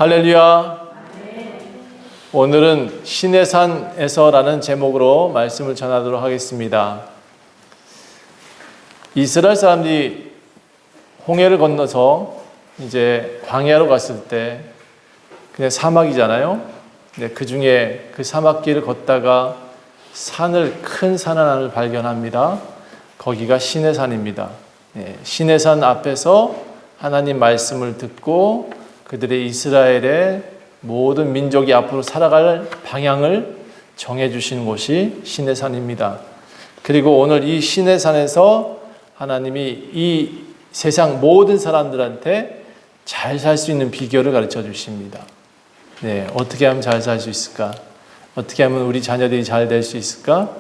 할렐루야. 오늘은 신의 산에서라는 제목으로 말씀을 전하도록 하겠습니다. 이스라엘 사람들이 홍해를 건너서 이제 광야로 갔을 때 그냥 사막이잖아요. 근데 그 중에 그 사막길을 걷다가 큰 산 하나를 발견합니다. 거기가 신의 산입니다. 신의 산 앞에서 하나님 말씀을 듣고 그들의 이스라엘의 모든 민족이 앞으로 살아갈 방향을 정해주시는 곳이 신의 산입니다. 그리고 오늘 이 신의 산에서 하나님이 이 세상 모든 사람들한테 잘 살 수 있는 비결을 가르쳐 주십니다. 어떻게 하면 잘 살 수 있을까? 어떻게 하면 우리 자녀들이 잘 될 수 있을까?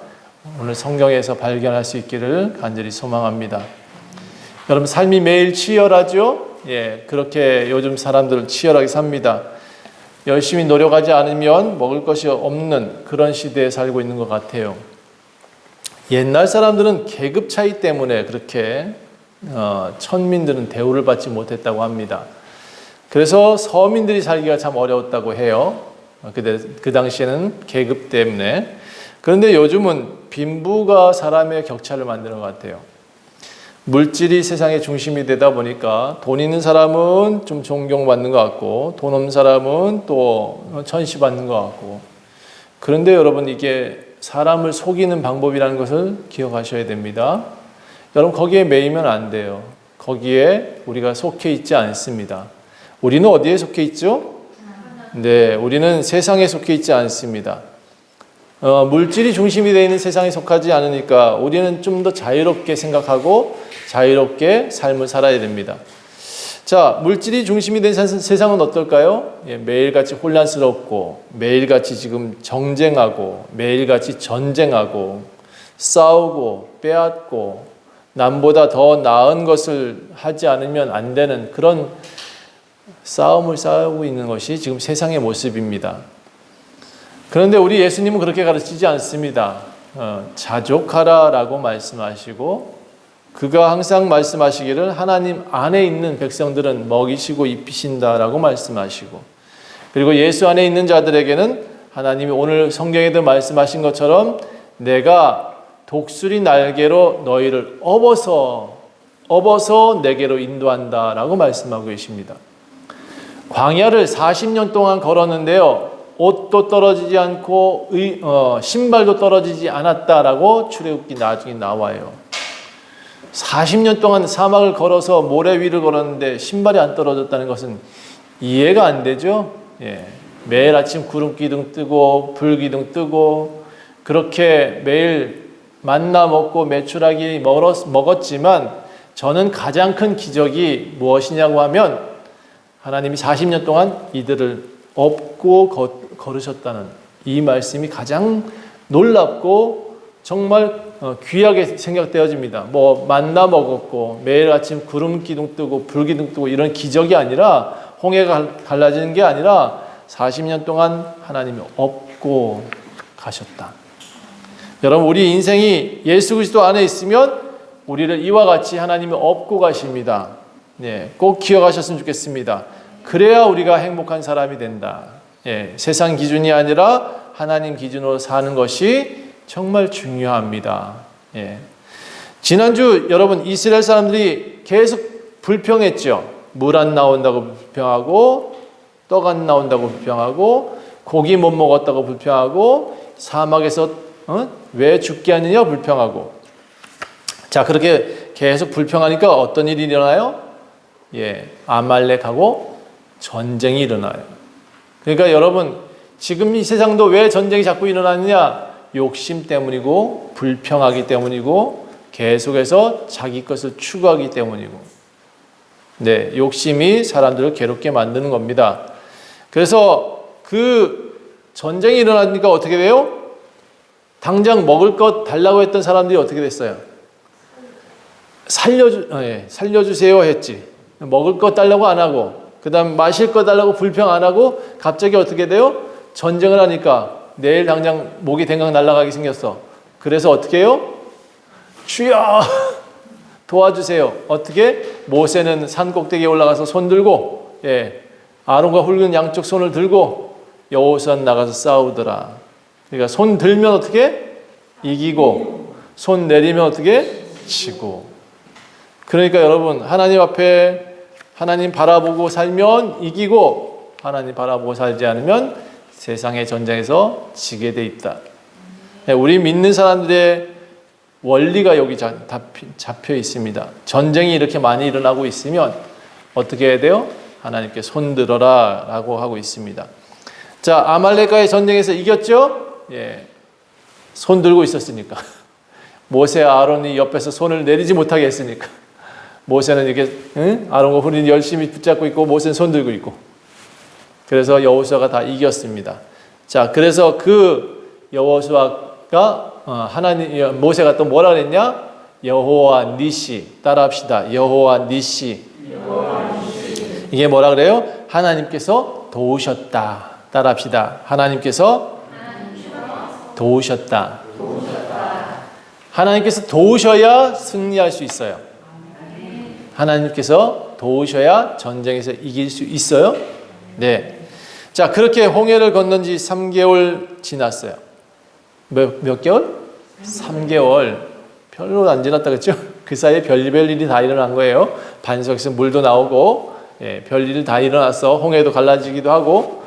오늘 성경에서 발견할 수 있기를 간절히 소망합니다. 여러분, 삶이 매일 치열하죠? 그렇게 요즘 사람들은 치열하게 삽니다. 열심히 노력하지 않으면 먹을 것이 없는 그런 시대에 살고 있는 것 같아요. 옛날 사람들은 계급 차이 때문에 그렇게 천민들은 대우를 받지 못했다고 합니다. 그래서 서민들이 살기가 참 어려웠다고 해요. 그 당시에는 계급 때문에. 그런데 요즘은 빈부가 사람의 격차를 만드는 것 같아요. 물질이 세상의 중심이 되다 보니까 돈 있는 사람은 좀 존경받는 것 같고 돈 없는 사람은 또 천시받는 것 같고. 그런데 여러분, 이게 사람을 속이는 방법이라는 것을 기억하셔야 됩니다. 여러분, 거기에 매이면 안 돼요. 거기에 우리가 속해 있지 않습니다. 우리는 어디에 속해 있죠? 우리는 세상에 속해 있지 않습니다. 물질이 중심이 되어 있는 세상에 속하지 않으니까 우리는 좀 더 자유롭게 생각하고 자유롭게 삶을 살아야 됩니다. 자, 물질이 중심이 된 세상은 어떨까요? 매일같이 혼란스럽고 매일같이 지금 정쟁하고 매일같이 전쟁하고 싸우고 빼앗고 남보다 더 나은 것을 하지 않으면 안 되는 그런 싸움을 싸우고 있는 것이 지금 세상의 모습입니다. 그런데 우리 예수님은 그렇게 가르치지 않습니다. 자족하라라고 말씀하시고, 그가 항상 말씀하시기를 하나님 안에 있는 백성들은 먹이시고 입히신다라고 말씀하시고, 그리고 예수 안에 있는 자들에게는 하나님이 오늘 성경에도 말씀하신 것처럼 내가 독수리 날개로 너희를 업어서 내게로 인도한다라고 말씀하고 계십니다. 광야를 40년 동안 걸었는데요, 옷도 떨어지지 않고 신발도 떨어지지 않았다라고 출애굽기 나중에 나와요. 40년 동안 사막을 걸어서 모래 위를 걸었는데 신발이 안 떨어졌다는 것은 이해가 안 되죠? 매일 아침 구름 기둥 뜨고 불 기둥 뜨고 그렇게 매일 만나 먹고 메추라기 먹었지만, 저는 가장 큰 기적이 무엇이냐고 하면 하나님이 40년 동안 이들을 업고 걸으셨다는 이 말씀이 가장 놀랍고 정말 귀하게 생각되어집니다. 만나 먹었고 매일 아침 구름 기둥 뜨고 불 기둥 뜨고 이런 기적이 아니라, 홍해가 갈라지는 게 아니라 40년 동안 하나님이 업고 가셨다. 여러분, 우리 인생이 예수 그리스도 안에 있으면 우리를 이와 같이 하나님이 업고 가십니다. 꼭 기억하셨으면 좋겠습니다. 그래야 우리가 행복한 사람이 된다. 세상 기준이 아니라 하나님 기준으로 사는 것이 정말 중요합니다. 지난주 여러분, 이스라엘 사람들이 계속 불평했죠. 물 안 나온다고 불평하고, 떡 안 나온다고 불평하고, 고기 못 먹었다고 불평하고, 사막에서 왜 죽게 하느냐 불평하고. 자, 그렇게 계속 불평하니까 어떤 일이 일어나요? 아말렉하고 전쟁이 일어나요. 그러니까 여러분, 지금 이 세상도 왜 전쟁이 자꾸 일어나느냐? 욕심 때문이고 불평하기 때문이고 계속해서 자기 것을 추구하기 때문이고, 욕심이 사람들을 괴롭게 만드는 겁니다. 그래서 그 전쟁이 일어나니까 어떻게 돼요? 당장 먹을 것 달라고 했던 사람들이 어떻게 됐어요? 살려주세요 했지. 먹을 것 달라고 안 하고, 그 다음 마실 것 달라고 불평 안 하고, 갑자기 어떻게 돼요? 전쟁을 하니까 내일 당장 목이 댕강 날아가게 생겼어. 그래서 어떻게 해요? 주여 도와주세요. 어떻게? 모세는 산 꼭대기에 올라가서 손 들고 아론과 훌은 양쪽 손을 들고 여호수아는 나가서 싸우더라. 그러니까 손 들면 어떻게? 이기고, 손 내리면 어떻게? 지고. 그러니까 여러분, 하나님 앞에 하나님 바라보고 살면 이기고, 하나님 바라보고 살지 않으면 세상의 전쟁에서 지게 돼 있다. 우리 믿는 사람들의 원리가 여기 잡혀 있습니다. 전쟁이 이렇게 많이 일어나고 있으면 어떻게 해야 돼요? 하나님께 손들어라 라고 하고 있습니다. 자, 아말렉과의 전쟁에서 이겼죠? 예, 손 들고 있었으니까. 모세와 아론이 옆에서 손을 내리지 못하게 했으니까. 모세는 이렇게 아론과 훌이 열심히 붙잡고 있고 모세는 손 들고 있고. 그래서 여호수아가 다 이겼습니다. 자, 그래서 그 여호수아가 모세가 또 뭐라 그랬냐? 여호와 니시. 따라합시다. 여호와 니시. 이게 뭐라 그래요? 하나님께서 도우셨다. 따라합시다. 하나님께서 도우셨다. 하나님께서 도우셔야 승리할 수 있어요. 하나님께서 도우셔야 전쟁에서 이길 수 있어요. 네. 자, 그렇게 홍해를 건넌 지 3개월 지났어요. 몇 개월? 3개월. 별로 안 지났다 그랬죠? 그 사이에 별별 일이 다 일어난 거예요. 반석에서 물도 나오고, 예, 별일이 다 일어났어. 홍해도 갈라지기도 하고.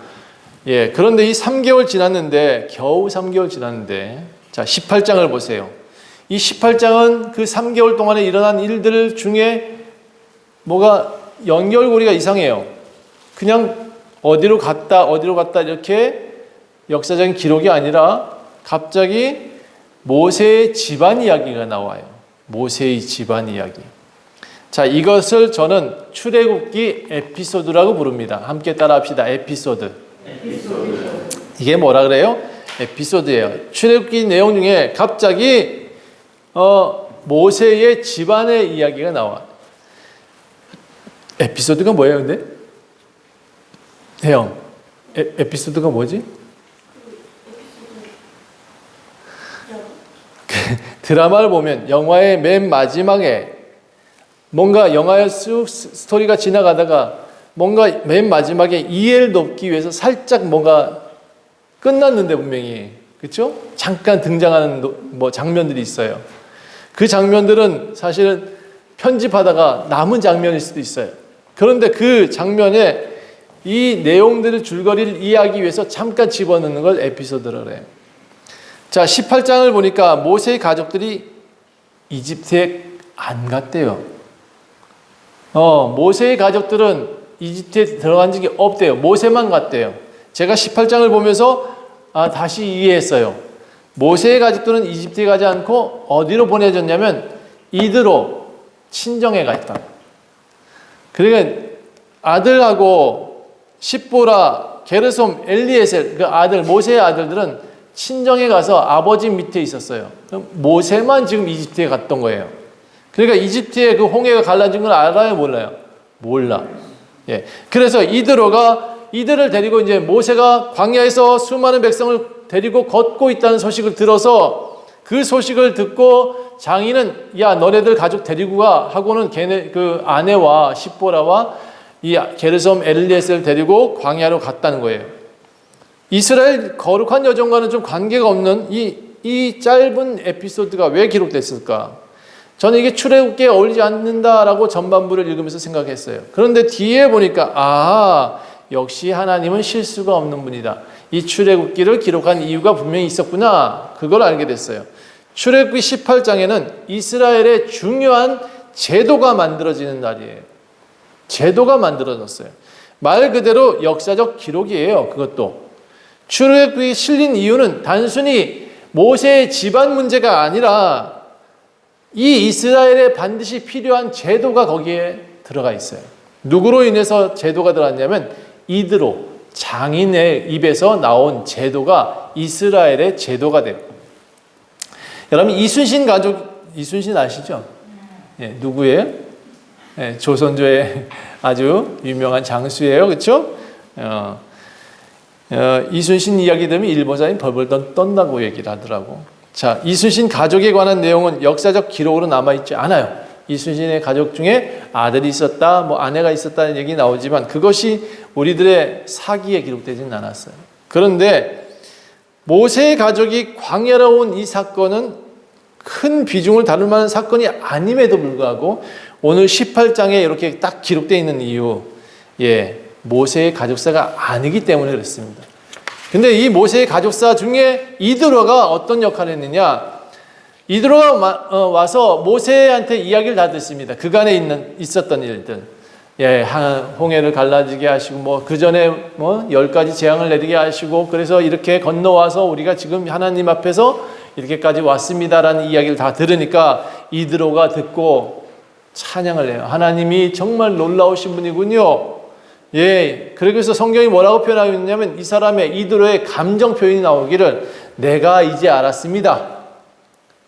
예, 그런데 이 3개월 지났는데, 겨우 3개월 지났는데, 자, 18장을 보세요. 이 18장은 그 3개월 동안에 일어난 일들 중에 뭐가 연결고리가 이상해요. 그냥 어디로 갔다 이렇게 역사적인 기록이 아니라 갑자기 모세의 집안 이야기가 나와요. 모세의 집안 이야기. 자, 이것을 저는 출애굽기 에피소드라고 부릅니다. 함께 따라합시다. 에피소드. 이게 뭐라 그래요? 에피소드예요. 출애굽기 내용 중에 갑자기 모세의 집안의 이야기가 나와. 에피소드가 뭐예요, 근데? 형, 에피소드가 뭐지? 드라마를 보면 영화의 맨 마지막에 뭔가 영화의 쑥 스토리가 지나가다가 뭔가 맨 마지막에 이해를 돕기 위해서 살짝 뭔가 끝났는데 분명히, 그렇죠? 잠깐 등장하는 뭐 장면들이 있어요. 그 장면들은 사실은 편집하다가 남은 장면일 수도 있어요. 그런데 그 장면에 이 내용들을 줄거리를 이해하기 위해서 잠깐 집어넣는 걸 에피소드라고 해요. 자, 18장을 보니까 모세의 가족들이 이집트에 안 갔대요. 모세의 가족들은 이집트에 들어간 적이 없대요. 모세만 갔대요. 제가 18장을 보면서 다시 이해했어요. 모세의 가족들은 이집트에 가지 않고 어디로 보내졌냐면 이드로 친정에 가 있다. 그러니까 아들하고 십보라, 게르솜, 엘리에셀 그 아들 모세의 아들들은 친정에 가서 아버지 밑에 있었어요. 그럼 모세만 지금 이집트에 갔던 거예요. 그러니까 이집트에 그 홍해가 갈라진 걸 알아요, 몰라요? 몰라. 예. 그래서 이들을 데리고 이제 모세가 광야에서 수많은 백성을 데리고 걷고 있다는 소식을 들어서 그 소식을 듣고 장인은 야, 너네들 가족 데리고 가 하고는 걔네 그 아내와 십보라와 이 게르솜 엘리에셀을 데리고 광야로 갔다는 거예요. 이스라엘 거룩한 여정과는 좀 관계가 없는 이 짧은 에피소드가 왜 기록됐을까? 저는 이게 출애굽기에 어울리지 않는다라고 전반부를 읽으면서 생각했어요. 그런데 뒤에 보니까 역시 하나님은 실수가 없는 분이다. 이 출애굽기를 기록한 이유가 분명히 있었구나. 그걸 알게 됐어요. 출애굽기 18장에는 이스라엘의 중요한 제도가 만들어지는 날이에요. 제도가 만들어졌어요. 말 그대로 역사적 기록이에요. 그것도. 출애굽기 실린 이유는 단순히 모세의 집안 문제가 아니라 이 이스라엘에 반드시 필요한 제도가 거기에 들어가 있어요. 누구로 인해서 제도가 들어갔냐면 이드로 장인의 입에서 나온 제도가 이스라엘의 제도가 돼요. 여러분 이순신 가족, 이순신 아시죠? 예, 누구예요? 예, 조선조의 아주 유명한 장수예요. 그렇죠? 이순신 이야기 들으면 일본사람이 벌벌 떤다고 얘기를 하더라고. 자, 이순신 가족에 관한 내용은 역사적 기록으로 남아있지 않아요. 이순신의 가족 중에 아들이 있었다, 뭐 아내가 있었다는 얘기 나오지만 그것이 우리들의 사기에 기록되지는 않았어요. 그런데 모세의 가족이 광야로 온 이 사건은 큰 비중을 다룰 만한 사건이 아님에도 불구하고 오늘 18장에 이렇게 딱 기록되어 있는 이유, 모세의 가족사가 아니기 때문에 그렇습니다. 근데 이 모세의 가족사 중에 이드로가 어떤 역할을 했느냐? 이드로가 와서 모세한테 이야기를 다 듣습니다. 그간에 있었던 일들. 홍해를 갈라지게 하시고, 뭐, 그 전에 10가지 재앙을 내리게 하시고, 그래서 이렇게 건너와서 우리가 지금 하나님 앞에서 이렇게까지 왔습니다라는 이야기를 다 들으니까 이드로가 듣고 찬양을 해요. 하나님이 정말 놀라우신 분이군요. 그래서 성경이 뭐라고 표현하고 있냐면 이 사람의 이드로의 감정 표현이 나오기를 내가 이제 알았습니다.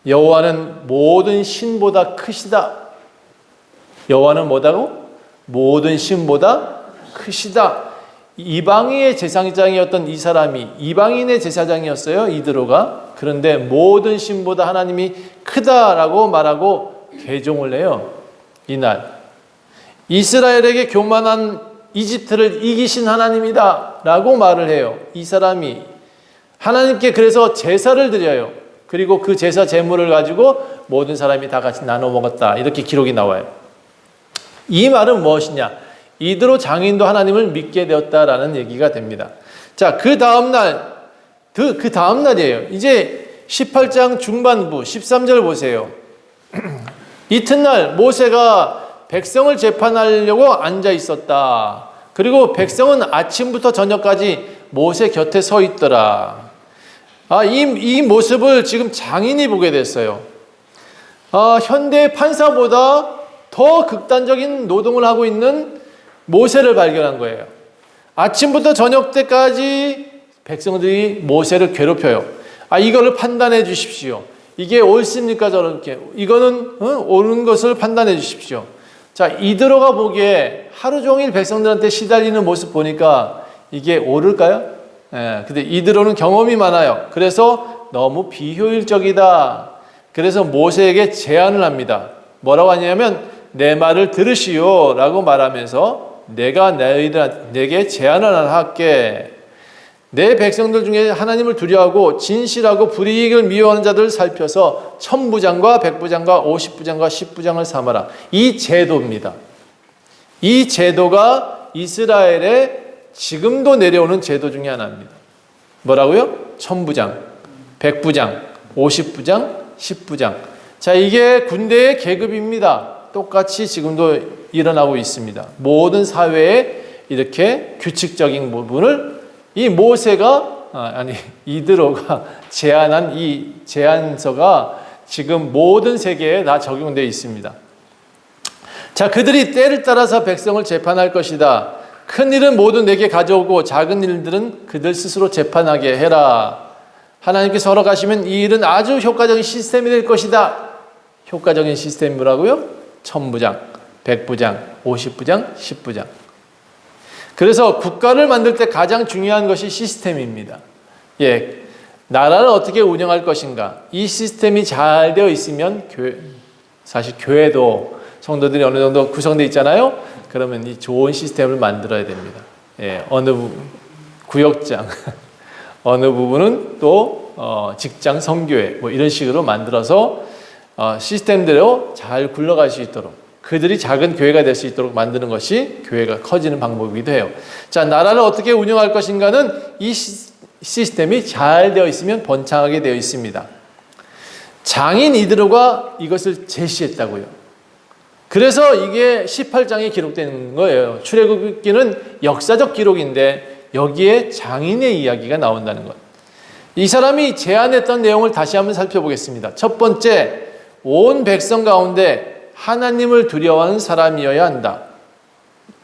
여호와는 모든 신보다 크시다. 여호와는 뭐다고? 모든 신보다 크시다. 이방인의 제사장이었던 이 사람이 이방인의 제사장이었어요. 이드로가. 그런데 모든 신보다 하나님이 크다라고 말하고 개종을 해요. 이날 이스라엘에게 교만한 이집트를 이기신 하나님이다 라고 말을 해요. 이 사람이 하나님께 그래서 제사를 드려요. 그리고 그 제사 제물을 가지고 모든 사람이 다 같이 나눠 먹었다, 이렇게 기록이 나와요. 이 말은 무엇이냐? 이드로 장인도 하나님을 믿게 되었다라는 얘기가 됩니다. 자, 그 다음 날이에요. 이제 18장 중반부 13절 보세요. 이튿날 모세가 백성을 재판하려고 앉아 있었다. 그리고 백성은 아침부터 저녁까지 모세 곁에 서 있더라. 이 모습을 지금 장인이 보게 됐어요. 현대 판사보다 더 극단적인 노동을 하고 있는 모세를 발견한 거예요. 아침부터 저녁 때까지 백성들이 모세를 괴롭혀요. 이거를 판단해 주십시오. 이게 옳습니까? 저렇게. 이거는 옳은 것을 판단해 주십시오. 자, 이드로가 보기에 하루 종일 백성들한테 시달리는 모습 보니까 이게 옳을까요? 근데 이드로는 경험이 많아요. 그래서 너무 비효율적이다. 그래서 모세에게 제안을 합니다. 뭐라고 하냐면 내 말을 들으시오 라고 말하면서 내가 내게 제안을 하나 할게. 내 백성들 중에 하나님을 두려워하고 진실하고 불이익을 미워하는 자들을 살펴서 1000부장과 100부장과 50부장과 10부장을 삼아라. 이 제도입니다. 이 제도가 이스라엘에 지금도 내려오는 제도 중에 하나입니다. 뭐라고요? 1000부장, 100부장, 50부장, 10부장. 자, 이게 군대의 계급입니다. 똑같이 지금도 일어나고 있습니다. 모든 사회에 이렇게 규칙적인 부분을 이 모세가 이드로가 제안한 이 제안서가 지금 모든 세계에 다 적용되어 있습니다. 자, 그들이 때를 따라서 백성을 재판할 것이다. 큰 일은 모두 내게 가져오고 작은 일들은 그들 스스로 재판하게 해라. 하나님께서 허락하시면 이 일은 아주 효과적인 시스템이 될 것이다. 효과적인 시스템이 뭐라고요? 1000부장, 100부장, 50부장, 10부장. 그래서 국가를 만들 때 가장 중요한 것이 시스템입니다. 나라를 어떻게 운영할 것인가. 이 시스템이 잘 되어 있으면 사실 교회도 성도들이 어느 정도 구성되어 있잖아요. 그러면 이 좋은 시스템을 만들어야 됩니다. 어느 구역장, 어느 부분은 또 직장 선교회 뭐 이런 식으로 만들어서 시스템대로 잘 굴러갈 수 있도록, 그들이 작은 교회가 될 수 있도록 만드는 것이 교회가 커지는 방법이기도 해요. 자, 나라를 어떻게 운영할 것인가는 이 시스템이 잘 되어 있으면 번창하게 되어 있습니다. 장인 이드로가 이것을 제시했다고요. 그래서 이게 18장에 기록된 거예요. 출애굽기는 역사적 기록인데 여기에 장인의 이야기가 나온다는 것. 이 사람이 제안했던 내용을 다시 한번 살펴보겠습니다. 첫 번째, 온 백성 가운데 하나님을 두려워하는 사람이어야 한다.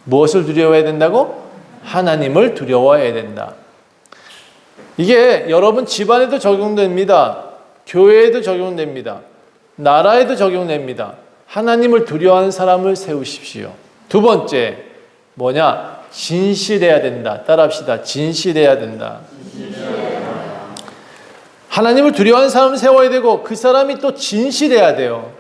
무엇을 두려워해야 된다고? 하나님을 두려워해야 된다. 이게 여러분 집안에도 적용됩니다. 교회에도 적용됩니다. 나라에도 적용됩니다. 하나님을 두려워하는 사람을 세우십시오. 두 번째, 뭐냐? 진실해야 된다. 따라합시다. 진실해야 된다. 하나님을 두려워하는 사람을 세워야 되고 그 사람이 또 진실해야 돼요.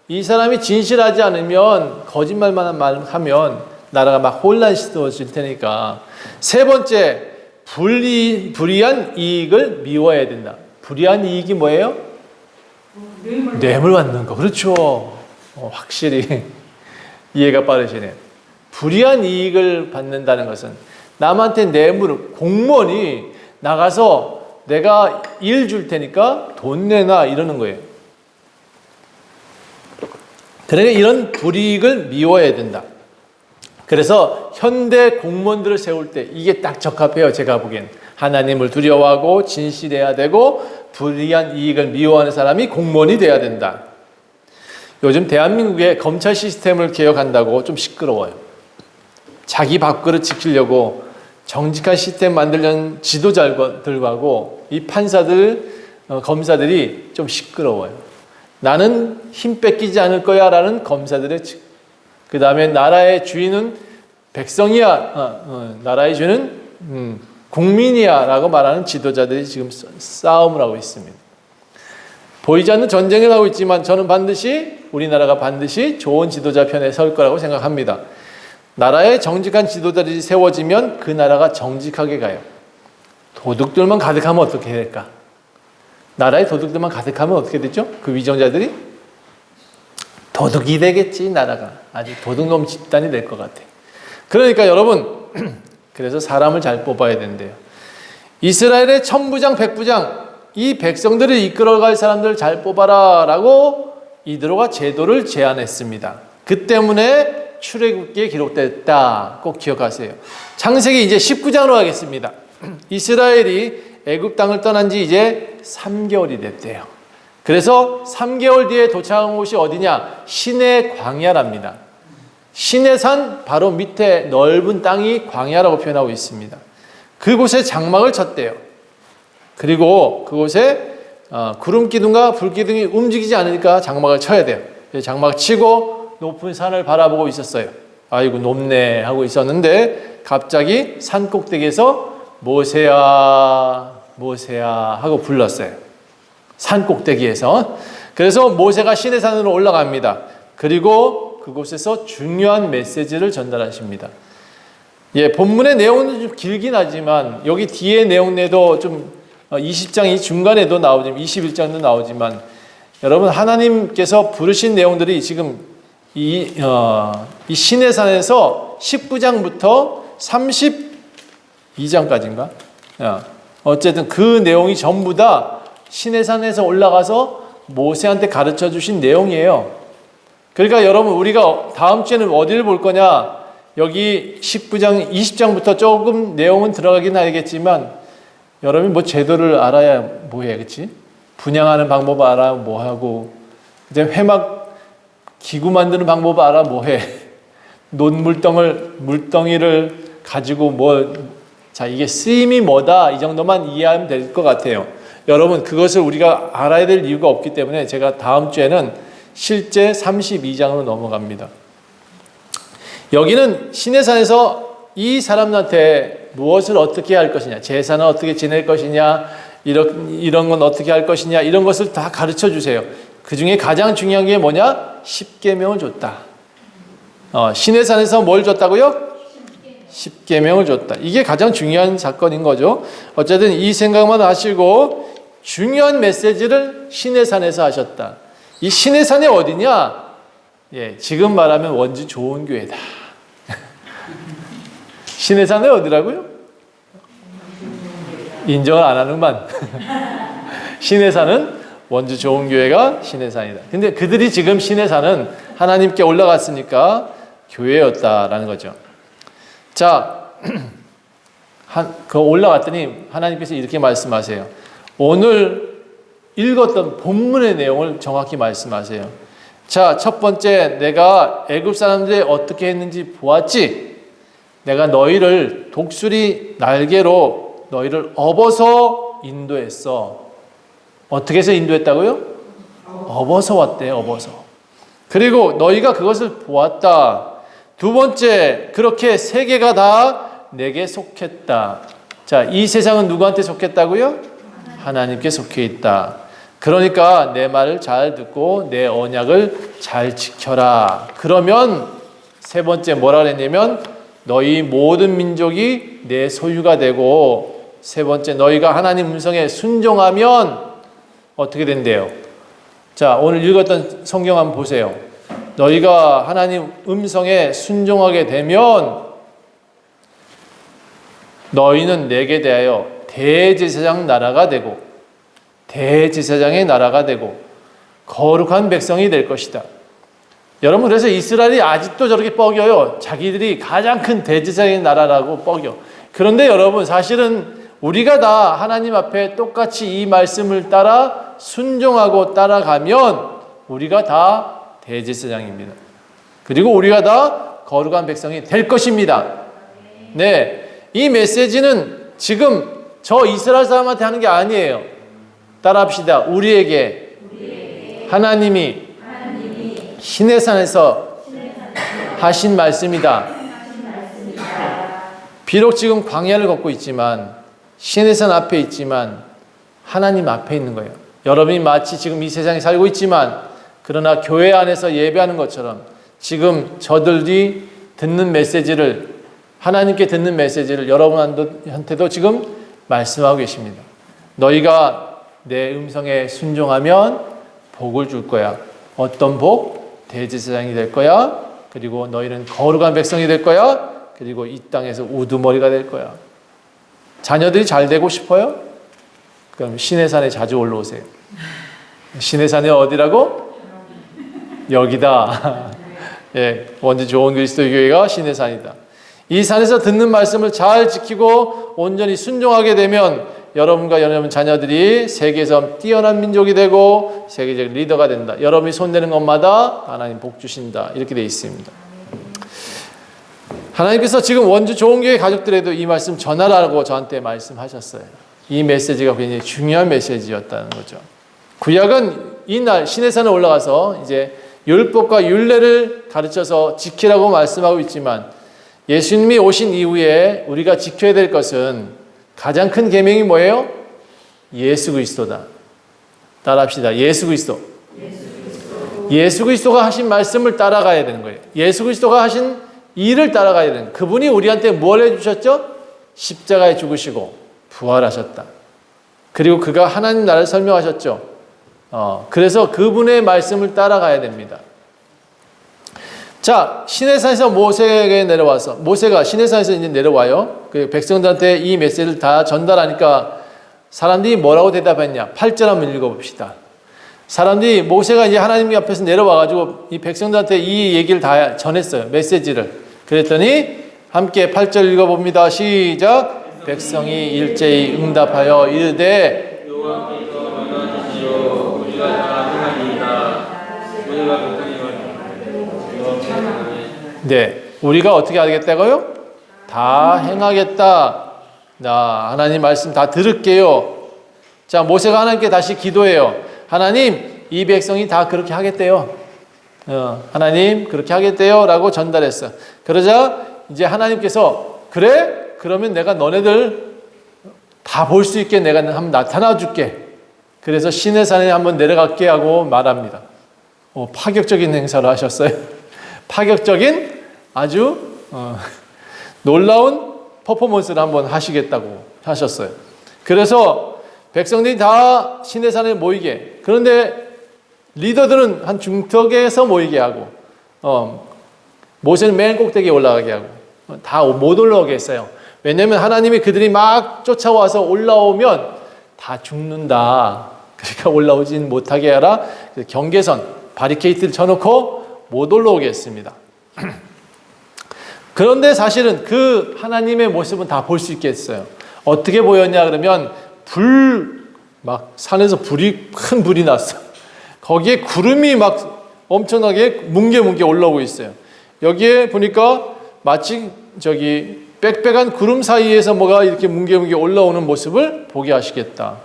이 사람이 진실하지 않으면 거짓말만 하면 나라가 막 혼란스러워질 테니까. 세 번째, 불이한 이익을 미워해야 된다. 불이한 이익이 뭐예요? 뇌물 받는 거. 그렇죠. 확실히 이해가 빠르시네요. 불이한 이익을 받는다는 것은 남한테 뇌물을, 공무원이 나가서 내가 일 줄 테니까 돈 내놔 이러는 거예요. 그러니까 이런 불이익을 미워해야 된다. 그래서 현대 공무원들을 세울 때 이게 딱 적합해요. 제가 보기엔 하나님을 두려워하고 진실해야 되고 불이한 이익을 미워하는 사람이 공무원이 돼야 된다. 요즘 대한민국의 검찰 시스템을 개혁한다고 좀 시끄러워요. 자기 밥그릇 지키려고 정직한 시스템 만들려는 지도자들하고 이 판사들, 검사들이 좀 시끄러워요. 나는 힘 뺏기지 않을 거야 라는 검사들의 그 다음에 나라의 주인은 백성이야, 나라의 주인은 국민이야 라고 말하는 지도자들이 지금 싸움을 하고 있습니다. 보이지 않는 전쟁을 하고 있지만 저는 우리나라가 반드시 좋은 지도자 편에 설 거라고 생각합니다. 나라에 정직한 지도자들이 세워지면 그 나라가 정직하게 가요. 도둑들만 가득하면 어떻게 될까? 나라에 도둑들만 가득하면 어떻게 되죠? 그 위정자들이? 도둑이 되겠지, 나라가. 아주 도둑놈 집단이 될 것 같아요. 그러니까 여러분, 그래서 사람을 잘 뽑아야 된대요. 이스라엘의 천부장, 백부장, 이 백성들을 이끌어갈 사람들을 잘 뽑아라 라고 이드로가 제도를 제안했습니다. 그 때문에 출애굽기에 기록됐다. 꼭 기억하세요. 창세기 이제 19장으로 가겠습니다. 이스라엘이 애굽 땅을 떠난 지 이제 3개월이 됐대요. 그래서 3개월 뒤에 도착한 곳이 어디냐? 시내 광야랍니다. 시내산 바로 밑에 넓은 땅이 광야라고 표현하고 있습니다. 그곳에 장막을 쳤대요. 그리고 그곳에 구름 기둥과 불 기둥이 움직이지 않으니까 장막을 쳐야 돼요. 장막을 치고 높은 산을 바라보고 있었어요. 아이고 높네 하고 있었는데 갑자기 산 꼭대기에서 모세야 모세야 하고 불렀어요. 산 꼭대기에서. 그래서 모세가 시내산으로 올라갑니다. 그리고 그곳에서 중요한 메시지를 전달하십니다. 예, 본문의 내용은 좀 길긴 하지만 여기 뒤에 내용 내도 좀 20장 이 중간에도 나오지만 21장도 나오지만 여러분 하나님께서 부르신 내용들이 지금 이 시내산에서 19장부터 32장까지인가? 어쨌든 그 내용이 전부 다 시내산에서 올라가서 모세한테 가르쳐 주신 내용이에요. 그러니까 여러분 우리가 다음 주에는 어디를 볼 거냐? 여기 19장, 20장부터 조금 내용은 들어가긴 하겠지만 여러분 뭐 제도를 알아야 뭐해, 그치? 분양하는 방법 알아 뭐하고 이제 회막 기구 만드는 방법 알아 뭐해. 물덩이를 가지고 자 이게 쓰임이 뭐다 이 정도만 이해하면 될 것 같아요. 여러분 그것을 우리가 알아야 될 이유가 없기 때문에 제가 다음 주에는 실제 32장으로 넘어갑니다. 여기는 시내산에서 이 사람들한테 무엇을 어떻게 할 것이냐, 제사는 어떻게 지낼 것이냐, 이런 건 어떻게 할 것이냐, 이런 것을 다 가르쳐 주세요. 그 중에 가장 중요한 게 뭐냐? 10계명을 줬다. 시내산에서 뭘 줬다고요? 10계명을 줬다. 이게 가장 중요한 사건인 거죠. 어쨌든 이 생각만 하시고 중요한 메시지를 시내산에서 하셨다. 이 시내산이 어디냐? 예, 지금 말하면 원주 좋은 교회다. 시내산은 어디라고요? 인정을 안 하는만. 시내산은 원주 좋은 교회가 시내산이다. 근데 그들이 지금 시내산은 하나님께 올라갔으니까 교회였다라는 거죠. 자, 올라갔더니 하나님께서 이렇게 말씀하세요. 오늘 읽었던 본문의 내용을 정확히 말씀하세요. 자, 첫 번째, 내가 애굽 사람들이 어떻게 했는지 보았지? 내가 너희를 독수리 날개로 너희를 업어서 인도했어. 어떻게 해서 인도했다고요? 업어서 왔대요, 업어서. 그리고 너희가 그것을 보았다. 두 번째, 그렇게 세계가 다 내게 속했다. 자, 이 세상은 누구한테 속했다고요? 하나님께 속해 있다. 그러니까 내 말을 잘 듣고 내 언약을 잘 지켜라. 그러면 세 번째 뭐라 그랬냐면 너희 모든 민족이 내 소유가 되고, 세 번째 너희가 하나님 음성에 순종하면 어떻게 된대요? 자, 오늘 읽었던 성경 한번 보세요. 너희가 하나님 음성에 순종하게 되면 너희는 내게 대하여 대제사장 나라가 되고, 대제사장의 나라가 되고 거룩한 백성이 될 것이다. 여러분, 그래서 이스라엘이 아직도 저렇게 뻐겨요. 자기들이 가장 큰 대제사장의 나라라고 뻐겨. 그런데 여러분, 사실은 우리가 다 하나님 앞에 똑같이 이 말씀을 따라 순종하고 따라가면 우리가 다 대제사장입니다. 그리고 우리가 다 거룩한 백성이 될 것입니다. 네, 이 메시지는 지금 저 이스라엘 사람한테 하는 게 아니에요. 따라합시다. 우리에게 하나님이 시내산에서 하신 말씀이다. 비록 지금 광야를 걷고 있지만, 시내산 앞에 있지만 하나님 앞에 있는 거예요. 여러분이 마치 지금 이 세상에 살고 있지만, 그러나 교회 안에서 예배하는 것처럼 지금 저들이 듣는 메시지를, 하나님께 듣는 메시지를 여러분한테도 지금 말씀하고 계십니다. 너희가 내 음성에 순종하면 복을 줄 거야. 어떤 복? 대제사장이 될 거야. 그리고 너희는 거룩한 백성이 될 거야. 그리고 이 땅에서 우두머리가 될 거야. 자녀들이 잘 되고 싶어요? 그럼 시내산에 자주 올라오세요. 시내산이 어디라고? 여기다. 예, 원주 좋은 그리스도의 교회가 시내산이다. 이 산에서 듣는 말씀을 잘 지키고 온전히 순종하게 되면 여러분과 여러분 자녀들이 세계에서 뛰어난 민족이 되고 세계적 리더가 된다. 여러분이 손대는 것마다 하나님 복 주신다. 이렇게 되어 있습니다. 하나님께서 지금 원주 좋은 교회 가족들에도 이 말씀 전하라고 저한테 말씀하셨어요. 이 메시지가 굉장히 중요한 메시지였다는 거죠. 구약은 이날 시내산에 올라가서 이제 율법과 율례를 가르쳐서 지키라고 말씀하고 있지만, 예수님이 오신 이후에 우리가 지켜야 될 것은 가장 큰 계명이 뭐예요? 예수 그리스도다. 따라합시다. 예수 그리스도. 예수 그리스도가 하신 말씀을 따라가야 되는 거예요. 예수 그리스도가 하신 일을 따라가야 되는 거예요. 그분이 우리한테 뭘 해주셨죠? 십자가에 죽으시고 부활하셨다. 그리고 그가 하나님 나라를 설명하셨죠. 그래서 그분의 말씀을 따라가야 됩니다. 자, 시내산에서 모세에게 내려와서, 모세가 시내산에서 이제 내려와요. 그 백성들한테 이 메시지를 다 전달하니까 사람들이 뭐라고 대답했냐? 8절 한번 읽어봅시다. 사람들이, 모세가 이제 하나님 앞에서 내려와가지고 이 백성들한테 이 얘기를 다 전했어요. 메시지를. 그랬더니 함께 8절 읽어봅니다. 시작. 백성이 일제히 응답하여 이르되 여호와께서 원하시오 우리가 다 하나님이다. 우리가 네, 우리가 어떻게 하겠다고요? 다 행하겠다. 나 하나님 말씀 다 들을게요. 자, 모세가 하나님께 다시 기도해요. 하나님, 이 백성이 다 그렇게 하겠대요. 하나님 그렇게 하겠대요 라고 전달했어. 그러자 이제 하나님께서, 그래? 그러면 내가 너네들 다 볼 수 있게 내가 한번 나타나 줄게. 그래서 시내산에 한번 내려갈게 하고 말합니다. 파격적인 행사를 하셨어요. 파격적인 아주 놀라운 퍼포먼스를 한번 하시겠다고 하셨어요. 그래서 백성들이 다 시내산에 모이게, 그런데 리더들은 한 중턱에서 모이게 하고, 모세는 맨 꼭대기에 올라가게 하고, 다 못 올라오게 했어요. 왜냐하면 하나님이 그들이 막 쫓아와서 올라오면 다 죽는다. 그러니까 올라오진 못하게 하라. 경계선, 바리케이트를 쳐놓고 못 올라오게 했습니다. 그런데 사실은 그 하나님의 모습은 다 볼 수 있게 했어요. 어떻게 보였냐 그러면 막 산에서 큰 불이 났어. 거기에 구름이 막 엄청나게 뭉게뭉게 올라오고 있어요. 여기에 보니까 마치 빽빽한 구름 사이에서 뭐가 이렇게 뭉게뭉게 올라오는 모습을 보게 하시겠다.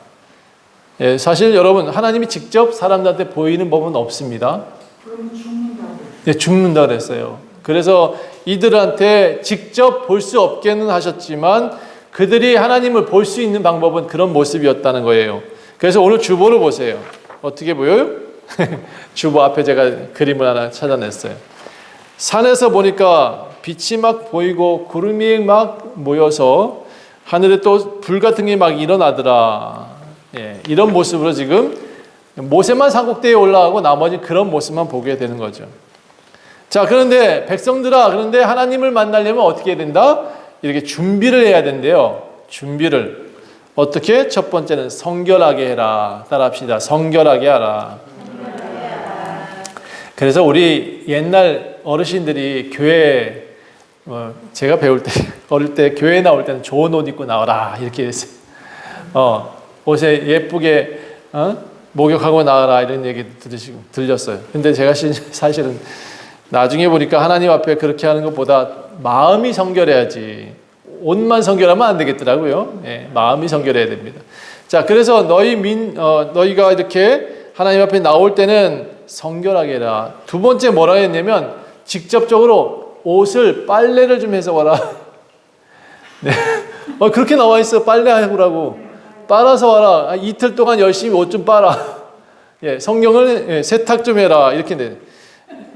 예, 사실 여러분, 하나님이 직접 사람들한테 보이는 법은 없습니다. 그럼 죽는다고. 네, 죽는다 그랬어요. 그래서 이들한테 직접 볼 수 없게는 하셨지만 그들이 하나님을 볼 수 있는 방법은 그런 모습이었다는 거예요. 그래서 오늘 주보를 보세요. 어떻게 보여요? 주보 앞에 제가 그림을 하나 찾아냈어요. 산에서 보니까 빛이 막 보이고 구름이 막 모여서 하늘에 또 불 같은 게 막 일어나더라. 예, 이런 모습으로 지금 모세만 산꼭대기에 올라가고 나머지 그런 모습만 보게 되는 거죠. 자, 그런데 백성들아, 그런데 하나님을 만나려면 어떻게 해야 된다? 이렇게 준비를 해야 된대요. 준비를. 어떻게? 첫 번째는 성결하게 해라. 따라합시다. 성결하게 하라. 그래서 우리 옛날 어르신들이 교회, 제가 배울 때, 어릴 때 교회 나올 때는 좋은 옷 입고 나와라. 이렇게 했어요. 옷에 예쁘게, 목욕하고 나와라. 이런 얘기 들렸어요. 근데 제가 사실은 나중에 보니까 하나님 앞에 그렇게 하는 것보다 마음이 성결해야지. 옷만 성결하면 안 되겠더라고요. 예, 마음이 성결해야 됩니다. 자, 그래서 너희가 이렇게 하나님 앞에 나올 때는 성결하게 해라. 두 번째 뭐라 했냐면 직접적으로 옷을 빨래를 좀 해서 와라. 네. 그렇게 나와 있어. 빨래하라고. 빨아서 와라. 이틀 동안 열심히 옷 좀 빨아. 예, 성경을 세탁 좀 해라. 이렇게 돼.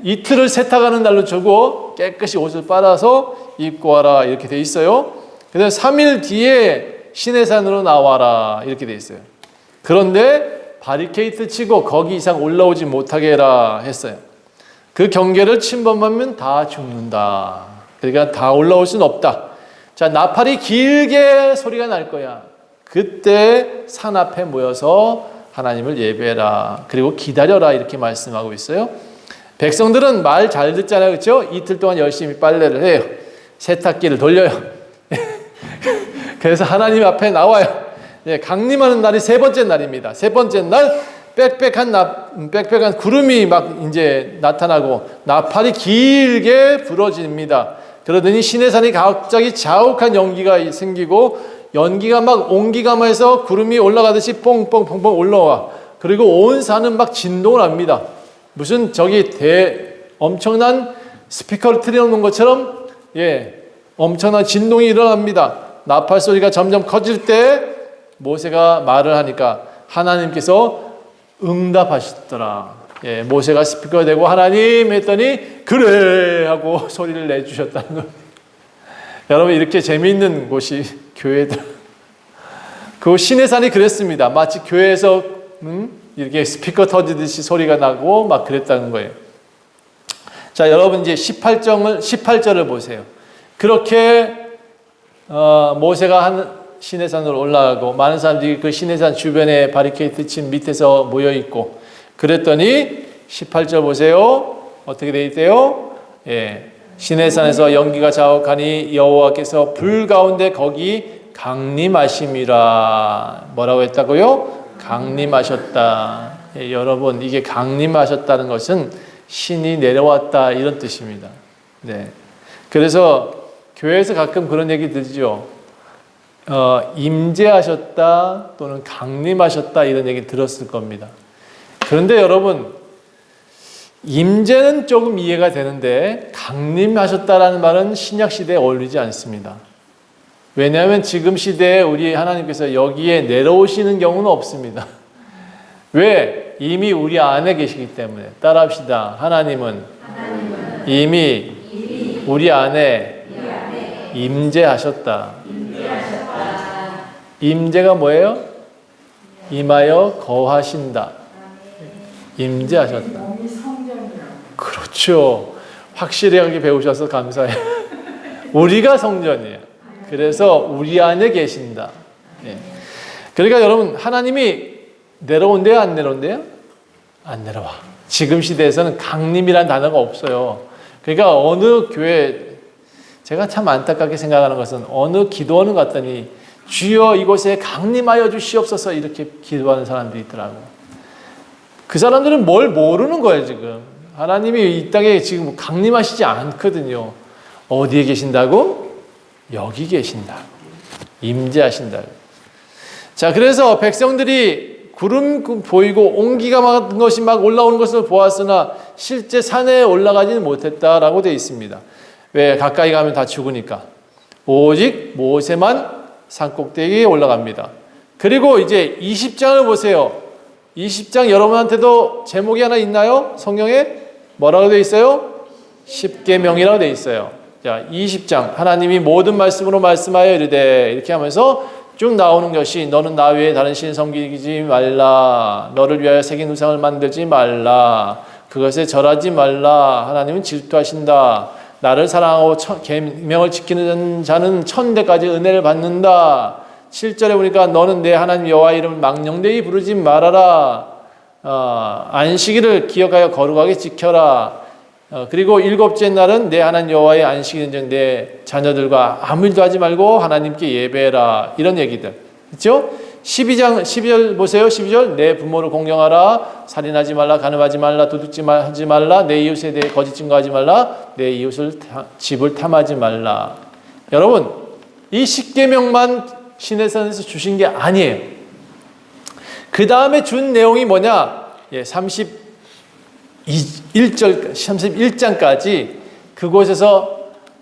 이틀을 세탁하는 날로 주고 깨끗이 옷을 빨아서 입고 와라. 이렇게 돼 있어요. 그래서 3일 뒤에 시내산으로 나와라. 이렇게 돼 있어요. 그런데 바리케이트 치고 거기 이상 올라오지 못하게 해라 했어요. 그 경계를 침범하면 다 죽는다. 그러니까 다 올라올 수는 없다. 자, 나팔이 길게 소리가 날 거야. 그때 산 앞에 모여서 하나님을 예배해라. 그리고 기다려라. 이렇게 말씀하고 있어요. 백성들은 말 잘 듣잖아요. 그렇죠? 이틀 동안 열심히 빨래를 해요. 세탁기를 돌려요. 그래서 하나님 앞에 나와요. 강림하는 날이 세 번째 날입니다. 세 번째 날 빽빽한 구름이 막 이제 나타나고 나팔이 길게 불어집니다. 그러더니 시내산이 갑자기 자욱한 연기가 생기고 연기가 막 온기감에서 구름이 올라가듯이 뽕뽕뽕뽕 올라와. 그리고 온 산은 막 진동을 합니다. 무슨 저기 엄청난 스피커를 틀어놓은 것처럼 엄청난 진동이 일어납니다. 나팔 소리가 점점 커질 때 모세가 말을 하니까 하나님께서 응답하시더라. 모세가 스피커가 되고 하나님 했더니 그래 하고 소리를 내주셨다는 겁니다. 여러분, 이렇게 재미있는 곳이 교회들. 그 시내산이 그랬습니다. 마치 교회에서 이렇게 스피커 터지듯이 소리가 나고 막 그랬다는 거예요. 자, 여러분 이제 18절을 보세요. 그렇게 모세가 시내산으로 올라가고 많은 사람들이 그 시내산 주변에 바리케이트 친 밑에서 모여 있고 그랬더니 18절 보세요. 어떻게 돼 있대요? 시내산에서 연기가 자욱하니 여호와께서 불 가운데 거기 강림하심이라. 뭐라고 했다고요? 강림하셨다. 여러분, 이게 강림하셨다는 것은 신이 내려왔다 이런 뜻입니다. 그래서 교회에서 가끔 그런 얘기 들죠. 임재하셨다 또는 강림하셨다 이런 얘기 들었을 겁니다. 그런데 여러분, 임재는 조금 이해가 되는데 강림하셨다라는 말은 신약 시대에 어울리지 않습니다. 왜냐하면 지금 시대에 우리 하나님께서 여기에 내려오시는 경우는 없습니다. 왜? 이미 우리 안에 계시기 때문에. 따라합시다. 하나님은 이미 우리 안에 임재하셨다. 임재가 뭐예요? 임하여 거하신다. 임재하셨다. 그렇죠. 확실하게 배우셔서 감사해요. 우리가 성전이에요. 그래서 우리 안에 계신다. 그러니까 여러분, 하나님이 내려온대요? 안 내려온대요? 안 내려와. 지금 시대에서는 강림이라는 단어가 없어요. 그러니까 어느 교회, 제가 참 안타깝게 생각하는 것은 어느 기도하는 것 같더니 주여 이곳에 강림하여 주시옵소서 이렇게 기도하는 사람들이 있더라고요. 그 사람들은 뭘 모르는 거예요. 지금 하나님이 이 땅에 지금 강림하시지 않거든요. 어디에 계신다고? 여기 계신다고. 임재하신다고. 자, 그래서 백성들이 구름 보이고 온기가 같은 것이 막 올라오는 것을 보았으나 실제 산에 올라가지는 못했다라고 되어 있습니다. 왜? 가까이 가면 다 죽으니까. 오직 모세만 산꼭대기에 올라갑니다. 그리고 이제 20장을 보세요. 20장 여러분한테도 제목이 하나 있나요? 성경에 뭐라고 되어 있어요? 십계명이라고 되어 있어요. 자, 20장 하나님이 모든 말씀으로 말씀하여 이르되 이렇게 하면서 쭉 나오는 것이 너는 나 외에 다른 신 섬기지 말라. 너를 위하여 새긴 우상을 만들지 말라. 그것에 절하지 말라. 하나님은 질투하신다. 나를 사랑하고 계명을 지키는 자는 천대까지 은혜를 받는다. 7절에 보니까 너는 내 하나님 여호와의 이름을 망령되이 부르지 말아라. 안식일을 기억하여 거룩하게 지켜라. 그리고 7째 날은 내 하나님 여호와의 안식일인즉 내 자녀들과 아무 일도 하지 말고 하나님께 예배해라. 이런 얘기들. 그렇죠? 12장 12절 보세요. 12절 내 부모를 공경하라. 살인하지 말라. 간음하지 말라. 도둑질하지 말라. 내 이웃에 대해 거짓 증거하지 말라. 내 이웃을 집을 탐하지 말라. 여러분, 이 10계명만 신의 산에서 주신 게 아니에요. 그 다음에 준 내용이 뭐냐? 31장까지 그곳에서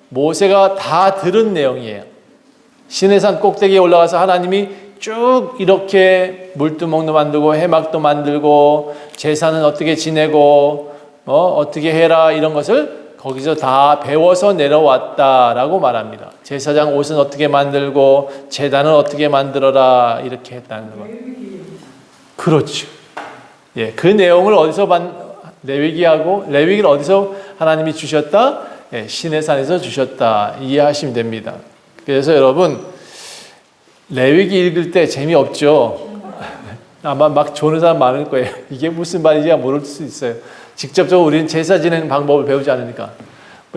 모세가 다 들은 내용이에요. 시내산 꼭대기에 올라가서 하나님이 쭉 이렇게 물두멍도 만들고 해막도 만들고 제사는 어떻게 지내고 어떻게 해라 이런 것을 거기서 다 배워서 내려왔다라고 말합니다. 제사장 옷은 어떻게 만들고 제단은 어떻게 만들어라 이렇게 했다는 거. 그렇죠. 예, 그 내용을 어디서 레위기를 어디서 하나님이 주셨다? 예, 시내산에서 주셨다. 이해하시면 됩니다. 그래서 여러분 레위기 읽을 때 재미없죠. 아마 막 조는 사람 많을 거예요. 이게 무슨 말인지 모를 수 있어요. 직접적으로 우리는 제사 지내는 방법을 배우지 않으니까.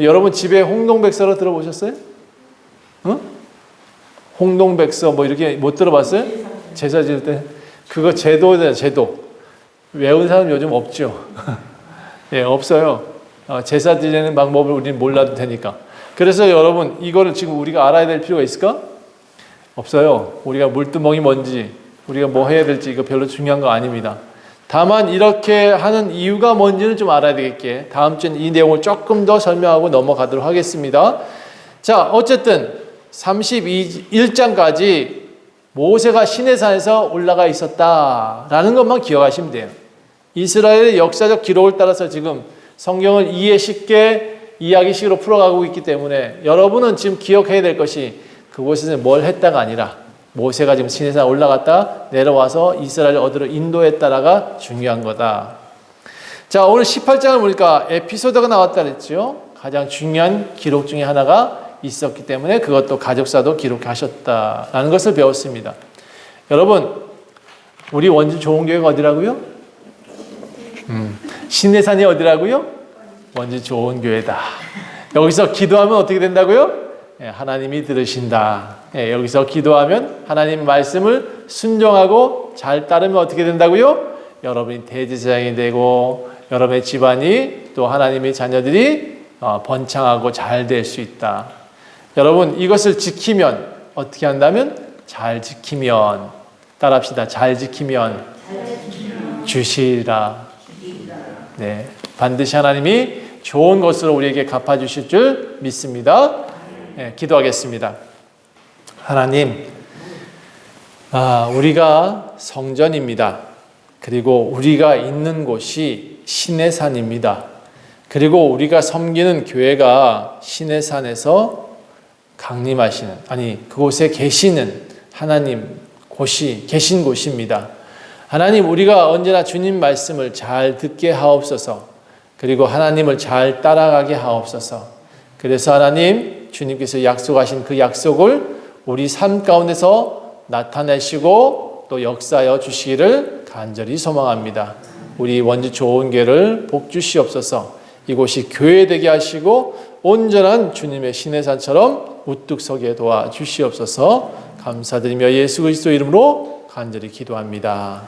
여러분 집에 홍동백서로 들어보셨어요? 응? 홍동백서 이렇게 못 들어봤어요? 제사 지낼 때 그거 제도잖아요. 제도. 외운 사람 요즘 없죠. 예, 없어요. 제사 지내는 방법을 우리는 몰라도 되니까. 그래서 여러분 이거를 지금 우리가 알아야 될 필요가 있을까? 없어요. 우리가 물두멍이 뭔지 우리가 뭐 해야 될지 이거 별로 중요한 거 아닙니다. 다만 이렇게 하는 이유가 뭔지는 좀 알아야 되겠기에 다음 주엔 이 내용을 조금 더 설명하고 넘어가도록 하겠습니다. 자, 어쨌든 31장까지 모세가 시내산에서 올라가 있었다라는 것만 기억하시면 돼요. 이스라엘의 역사적 기록을 따라서 지금 성경을 쉽게 이야기식으로 풀어가고 있기 때문에 여러분은 지금 기억해야 될 것이 그곳에서 뭘 했다가 아니라 모세가 지금 시내산 올라갔다 내려와서 이스라엘 어디로 인도했다라가 중요한 거다. 자, 오늘 18장을 보니까 에피소드가 나왔다 그랬죠. 가장 중요한 기록 중에 하나가 있었기 때문에 그것도 가족사도 기록하셨다라는 것을 배웠습니다. 여러분, 우리 원주 좋은교회가 어디라고요? 시내산이 어디라고요? 원주 좋은교회다. 여기서 기도하면 어떻게 된다고요? 하나님이 들으신다. 여기서 기도하면 하나님 말씀을 순종하고 잘 따르면 어떻게 된다고요? 여러분이 대제사장이 되고 여러분의 집안이 또 하나님의 자녀들이 번창하고 잘 될 수 있다. 여러분 이것을 지키면 어떻게 한다면 잘 지키면 따라합시다. 잘 지키면 주시리라. 네, 반드시 하나님이 좋은 것으로 우리에게 갚아주실 줄 믿습니다. 네, 기도하겠습니다. 하나님, 우리가 성전입니다. 그리고 우리가 있는 곳이 시내산입니다. 그리고 우리가 섬기는 교회가 시내산에서 강림하시는, 그곳에 계시는 하나님 계신 곳입니다. 하나님, 우리가 언제나 주님 말씀을 잘 듣게 하옵소서. 그리고 하나님을 잘 따라가게 하옵소서. 그래서 하나님, 주님께서 약속하신 그 약속을 우리 삶 가운데서 나타내시고 또 역사하여 주시기를 간절히 소망합니다. 우리 원주 좋은 교회를 복 주시옵소서. 이곳이 교회 되게 하시고 온전한 주님의 시내산처럼 우뚝 서게 도와 주시옵소서. 감사드리며 예수 그리스도 이름으로 간절히 기도합니다.